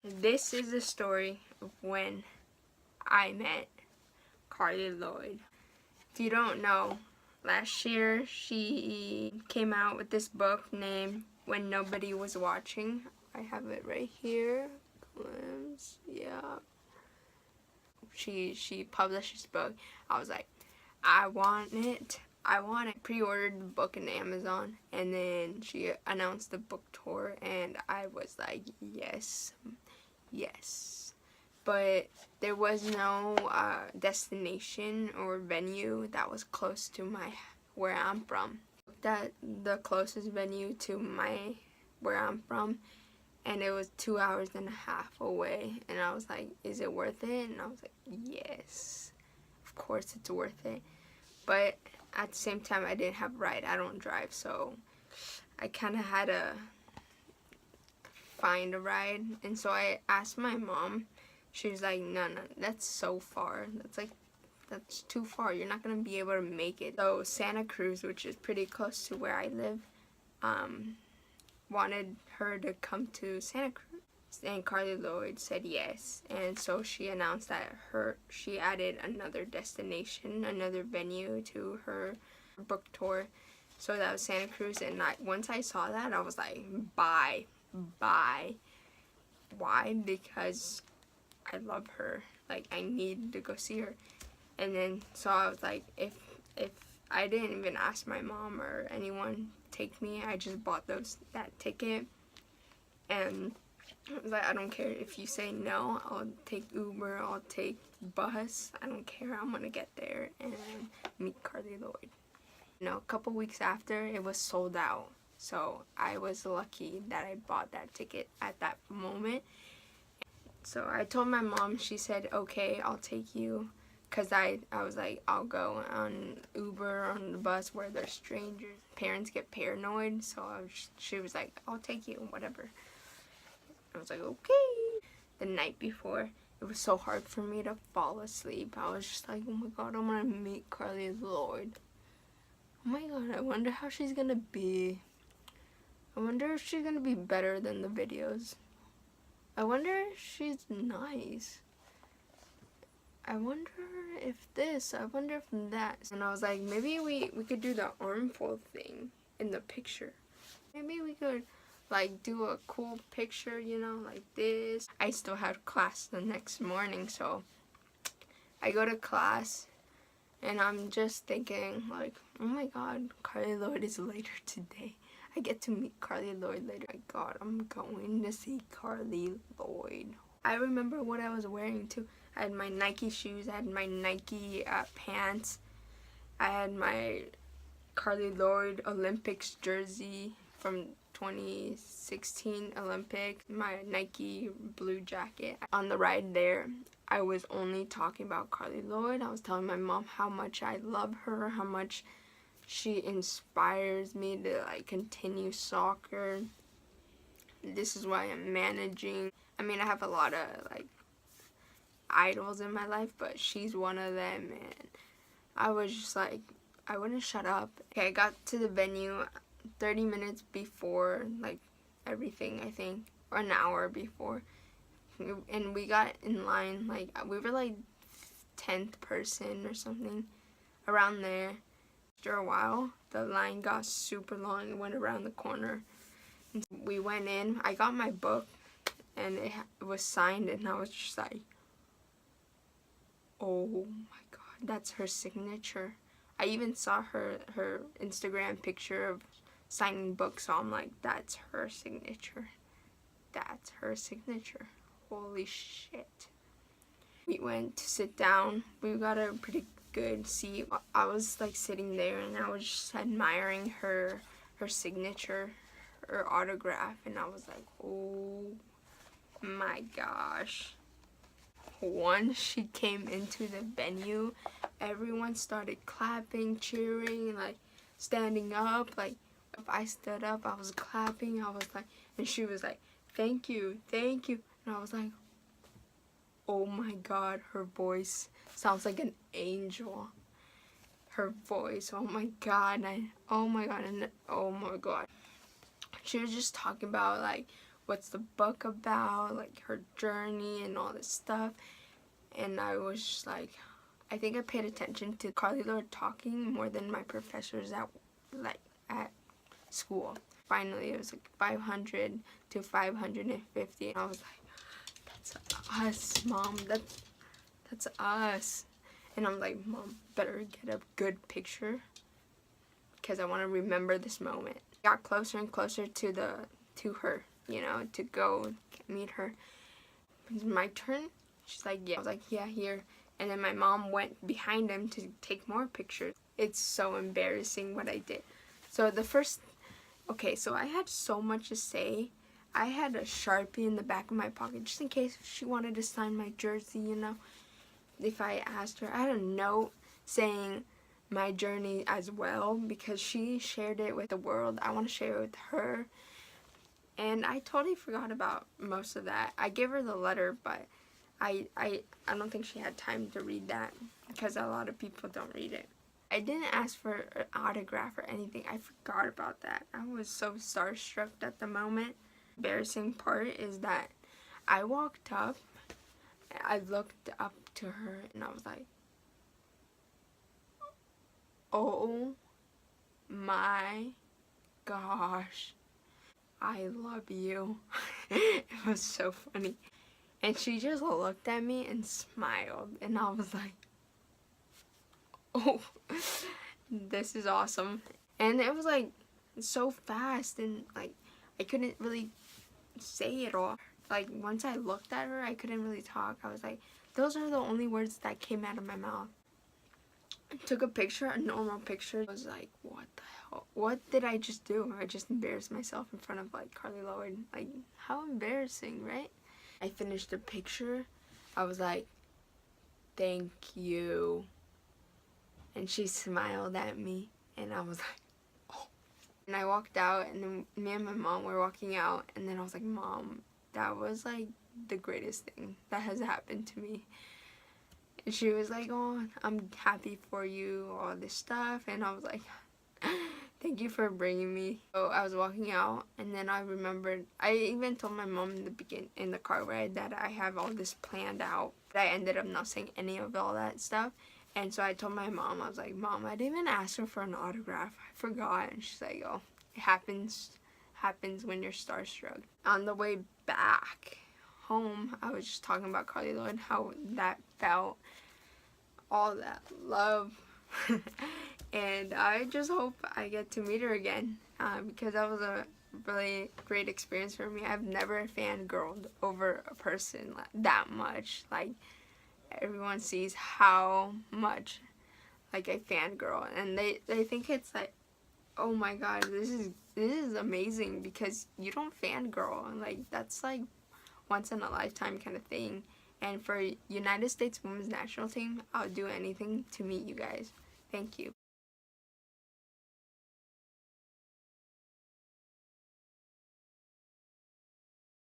This is the story of when I met Carli Lloyd. If you don't know, last year she came out with this book named When Nobody Was Watching. I have it right here. Yeah. She published this book. I was like, I want it. Pre-ordered the book in Amazon, and then she announced the book tour, and I was like, yes. But there was no destination or venue that was close to where I'm from. The closest venue to where I'm from, and it was 2.5 hours away, and I was like, is it worth it? And I was like, yes, of course it's worth it. But at the same time, I didn't have a ride. I don't drive, so I kind of had to find a ride. And so I asked my mom. She was like, no, that's so far. That's too far. You're not going to be able to make it. So Santa Cruz, which is pretty close to where I live, wanted her to come to Santa Cruz. And Carli Lloyd said yes, and so she announced that she added another destination, another venue to her book tour. So that was Santa Cruz, and once I saw that, I was like, bye. Why? Because I love her. Like, I need to go see her. And then so I was like, if I didn't even ask my mom or anyone to take me, I just bought that ticket, and I was like, I don't care if you say no, I'll take Uber, I'll take bus, I don't care, I'm gonna get there and meet Carli Lloyd. You know, a couple weeks after, it was sold out, so I was lucky that I bought that ticket at that moment. So I told my mom, she said, okay, I'll take you, because I was like, I'll go on Uber, on the bus where there's strangers. Parents get paranoid, so she was like, I'll take you, whatever. I was like, okay. The night before, it was so hard for me to fall asleep. I was just like, oh my god, I'm gonna meet Carli Lloyd. Oh my god, I wonder how she's gonna be. I wonder if she's gonna be better than the videos. I wonder if she's nice. I wonder if this, I wonder if that. And I was like, maybe we could do the armful thing in the picture. Maybe we could like do a cool picture, you know, like this. I still had class the next morning, so I go to class and I'm just thinking like, oh my god, Carli Lloyd is later today. I get to meet Carli Lloyd later. Oh my god, I'm going to see Carli Lloyd. I remember what I was wearing too. I had my Nike shoes, I had my Nike pants, I had my Carli Lloyd Olympics jersey from 2016 Olympics, my Nike blue jacket. On the ride there, I was only talking about Carli Lloyd. I was telling my mom how much I love her, how much she inspires me to like continue soccer. This is why I'm managing. I mean, I have a lot of like idols in my life, but she's one of them, and I was just like, I wouldn't shut up. Okay, I got to the venue 30 minutes before, like, everything, I think, or an hour before, and we got in line, like, we were, like, 10th person or something, around there. After a while, the line got super long and went around the corner. And we went in, I got my book, and it was signed, and I was just like, oh my god, that's her signature. I even saw her Instagram picture of signing books, so I'm like, that's her signature. That's her signature. Holy shit. We went to sit down. We got a pretty good seat. I was like sitting there and I was just admiring her signature, her autograph, and I was like, oh my gosh. Once she came into the venue, everyone started clapping, cheering, like standing up. Like if I stood up, I was clapping. I was like, and she was like, thank you, thank you. And I was like, oh my god, her voice sounds like an angel. Her voice, oh my god, oh my god. She was just talking about like what's the book about, like her journey and all this stuff. And I was just like, I think I paid attention to Carli Lloyd talking more than my professors at school. Finally, it was like 500 to 550, and I was like, that's us, Mom. That's us. And I'm like, Mom, better get a good picture because I want to remember this moment. Got closer and closer to her, you know, to go meet her. It's my turn. She's like, yeah. I was like, yeah, here. And then my mom went behind him to take more pictures. It's so embarrassing what I did. So so I had so much to say. I had a Sharpie in the back of my pocket just in case she wanted to sign my jersey, you know. If I asked her, I had a note saying my journey as well because she shared it with the world. I want to share it with her. And I totally forgot about most of that. I gave her the letter, but I don't think she had time to read that because a lot of people don't read it. I didn't ask for an autograph or anything. I forgot about that. I was so starstruck at the moment. The embarrassing part is that I walked up, I looked up to her, and I was like, oh my gosh, I love you. It was so funny. And she just looked at me and smiled, and I was like, oh, this is awesome. And it was like so fast, and like I couldn't really say it all. Like once I looked at her, I couldn't really talk. I was like, those are the only words that came out of my mouth. I took a picture, a normal picture. I was like, what the hell? What did I just do? I just embarrassed myself in front of like Carli Lloyd. Like, how embarrassing, right? I finished the picture. I was like, thank you. And she smiled at me, and I was like, oh. And I walked out, and then me and my mom were walking out, and then I was like, Mom, that was like the greatest thing that has happened to me. And she was like, oh, I'm happy for you, all this stuff. And I was like, thank you for bringing me. So I was walking out, and then I remembered, I even told my mom in the car ride that I have all this planned out. But I ended up not saying any of all that stuff. And so I told my mom, I was like, Mom, I didn't even ask her for an autograph. I forgot. And she's like, oh, it happens when you're starstruck. On the way back home, I was just talking about Carli Lloyd, how that felt, all that love. And I just hope I get to meet her again because that was a really great experience for me. I've never fangirled over a person that much. Like, everyone sees how much like I fangirl, and they think it's like, oh my god, this is amazing because you don't fangirl, and like that's like once in a lifetime kind of thing. And for United States Women's National Team, I'll do anything to meet you guys. Thank you.